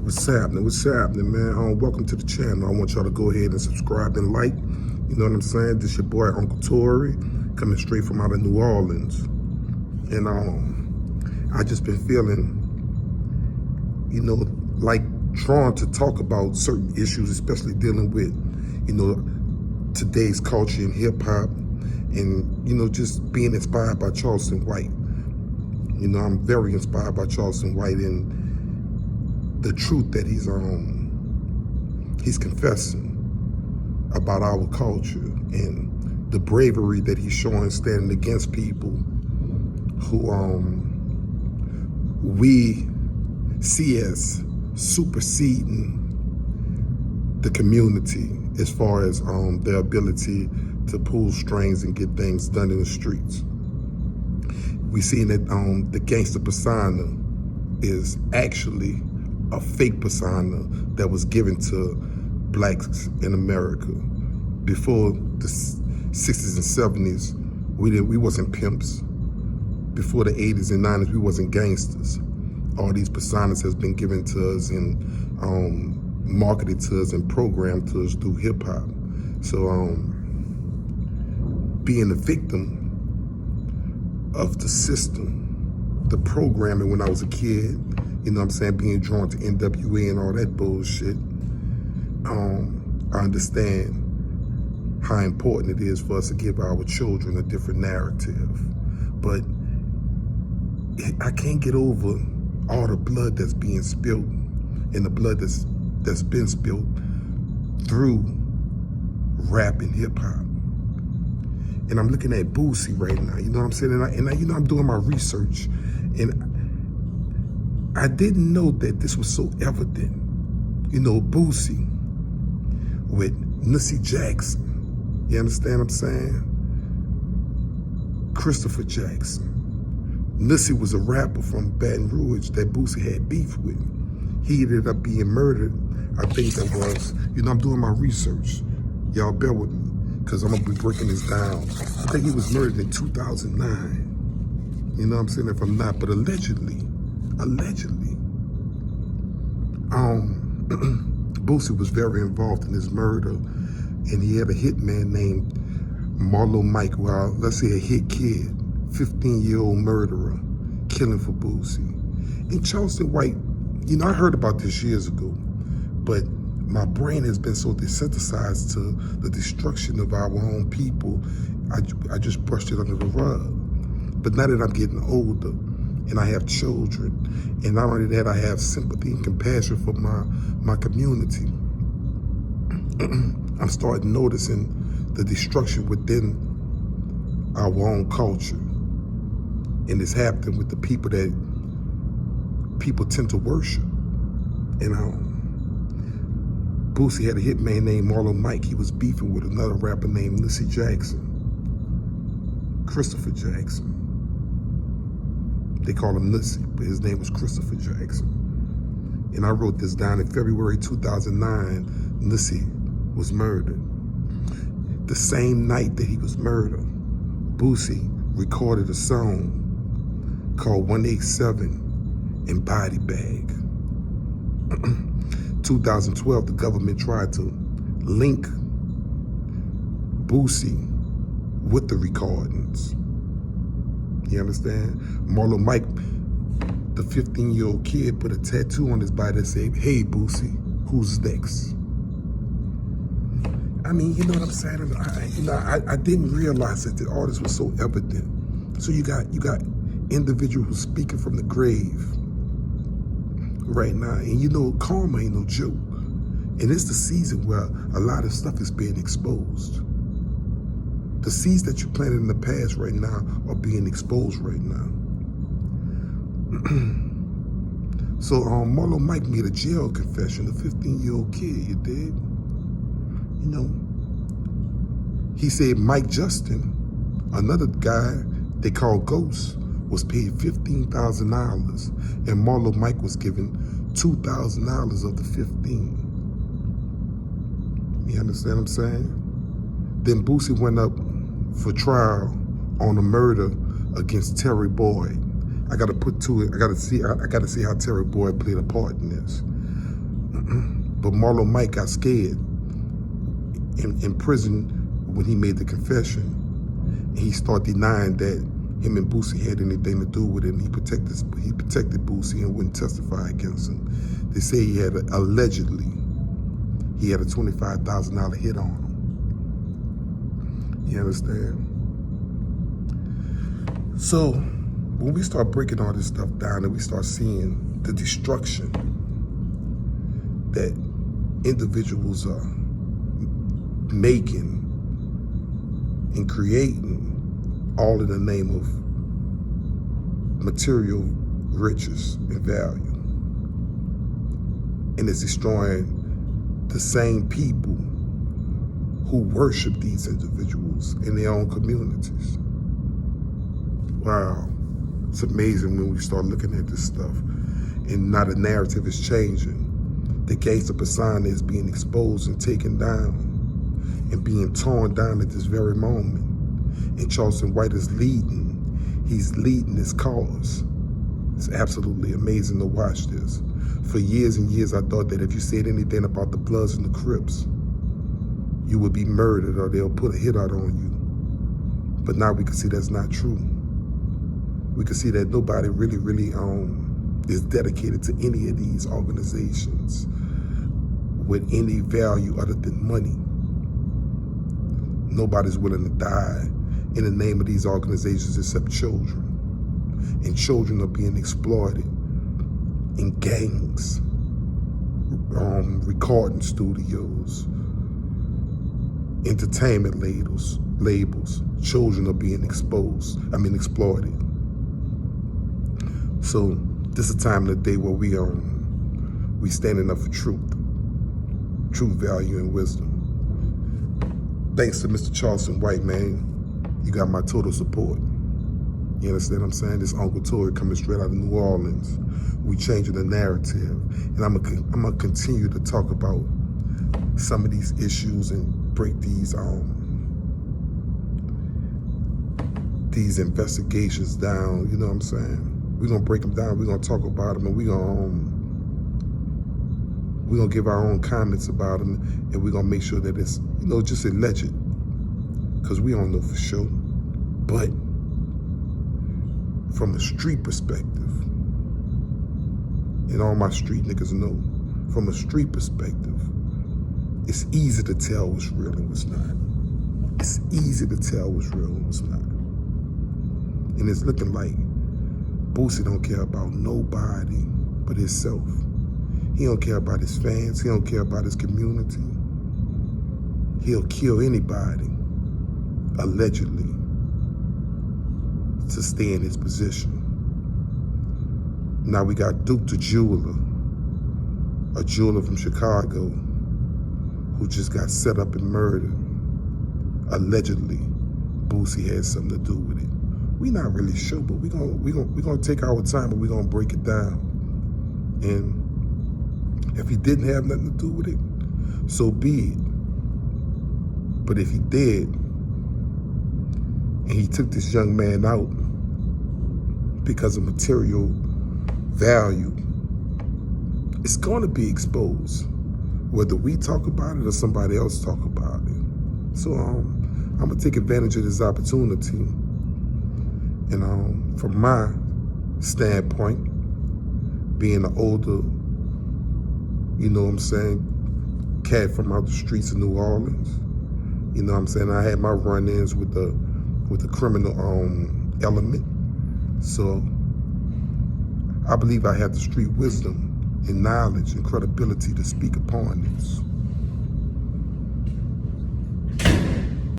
What's happening? What's happening, man? Welcome to the channel. I want y'all to go ahead and subscribe and like. You know what I'm saying? This your boy, Uncle Tory, coming straight from out of New Orleans. And I just been feeling, like drawn to talk about certain issues, especially dealing with, today's culture and hip hop, and just being inspired by Charleston White. I'm very inspired by Charleston White and the truth that he's confessing about our culture and the bravery that he's showing standing against people who we see as superseding the community as far as their ability to pull strings and get things done in the streets. We see that the gangster persona is actually a fake persona that was given to blacks in America. Before the 60s and 70s, we wasn't pimps. Before the 80s and 90s, we wasn't gangsters. All these personas has been given to us and marketed to us and programmed to us through hip hop. So being a victim of the system, the programming when I was a kid, being drawn to NWA and all that bullshit, I understand how important it is for us to give our children a different narrative. But I can't get over all the blood that's being spilled and the blood that's been spilled through rap and hip hop. And I'm looking at Boosie right now, you know what I'm saying? And I'm doing my research, and I didn't know that this was so evident. Boosie with Nussie Jackson, you understand what I'm saying? Christopher Jackson. Nussie was a rapper from Baton Rouge that Boosie had beef with. He ended up being murdered. I think that was, I'm doing my research. Y'all bear with me, because I'm gonna be breaking this down. I think he was murdered in 2009. You know what I'm saying? If I'm not, but allegedly, Boosie was very involved in his murder, and he had a hitman named Marlo Mike. Well, let's say a hit kid, 15-year-old murderer, killing for Boosie. And Charleston White, I heard about this years ago, but my brain has been so desensitized to the destruction of our own people, I just brushed it under the rug. But now that I'm getting older and I have children, and not only that, I have sympathy and compassion for my community, I'm starting noticing the destruction within our own culture. And it's happening with the people that people tend to worship. Boosie had a hitman named Marlo Mike. He was beefing with another rapper named Nussie Jackson, Christopher Jackson. They call him Nussie, but his name was Christopher Jackson. And I wrote this down in February 2009, Nussie was murdered. The same night that he was murdered, Boosie recorded a song called 187 in Body Bag. 2012, the government tried to link Boosie with the recordings. You understand? Marlo Mike, the 15-year-old kid, put a tattoo on his body that said, "Hey Boosie, who's next?" I mean, you know what I'm saying? I didn't realize that all this was so evident. So you got individuals speaking from the grave right now, and karma ain't no joke. And it's the season where a lot of stuff is being exposed. The seeds that you planted in the past right now are being exposed right now. So Marlo Mike made a jail confession, a 15-year-old kid, you dig? He said Mike Justin, another guy they call Ghost, was paid $15,000, and Marlo Mike was given $2,000 of the 15. You understand what I'm saying? Then Boosie went up for trial on a murder against Terry Boyd. I got to see how Terry Boyd played a part in this. But Marlo Mike got scared in prison when he made the confession. He started denying that him and Boosie had anything to do with it, and he protected Boosie and wouldn't testify against him. They say he had allegedly he had a $25,000 hit on him. You understand? So when we start breaking all this stuff down and we start seeing the destruction that individuals are making and creating, all in the name of material riches and value, and it's destroying the same people who worship these individuals in their own communities. Wow, it's amazing when we start looking at this stuff, and now the narrative is changing. The gangster persona is being exposed and taken down and being torn down at this very moment. And Charleston White is leading. He's leading this cause. It's absolutely amazing to watch this. For years and years, I thought that if you said anything about the Bloods and the Crips, you would be murdered or they'll put a hit out on you. But now we can see that's not true. We can see that nobody really is dedicated to any of these organizations with any value other than money. Nobody's willing to die in the name of these organizations except children. And children are being exploited in gangs, recording studios, entertainment labels. Children are being exploited. So this is a time of the day where we standing up for truth, value, and wisdom. Thanks to Mr. Charleston White, man. You got my total support. You understand what I'm saying? This Uncle Tory coming straight out of New Orleans. We changing the narrative. And I'm gonna continue to talk about some of these issues and break these investigations down. You know what I'm saying? We're gonna break them down. We're gonna talk about them, and we're gonna give our own comments about them, and we're gonna make sure that it's just alleged, because we don't know for sure. But from a street perspective, and all my street niggas know, from a street perspective, it's easy to tell what's real and what's not. It's easy to tell what's real and what's not. And it's looking like Boosie don't care about nobody but himself. He don't care about his fans. He don't care about his community. He'll kill anybody, allegedly, to stay in his position. Now we got Duke the jeweler, a jeweler from Chicago, who just got set up and murdered. Allegedly, Boosie had something to do with it. We're not really sure, but we're gonna take our time and we're gonna break it down. And if he didn't have nothing to do with it, so be it. But if he did, and he took this young man out because of material value, it's going to be exposed, whether we talk about it or somebody else talk about it. So I'm gonna take advantage of this opportunity, and from my standpoint, being an older, cat from out the streets of New Orleans, I had my run-ins with the criminal element. So I believe I have the street wisdom and knowledge and credibility to speak upon this.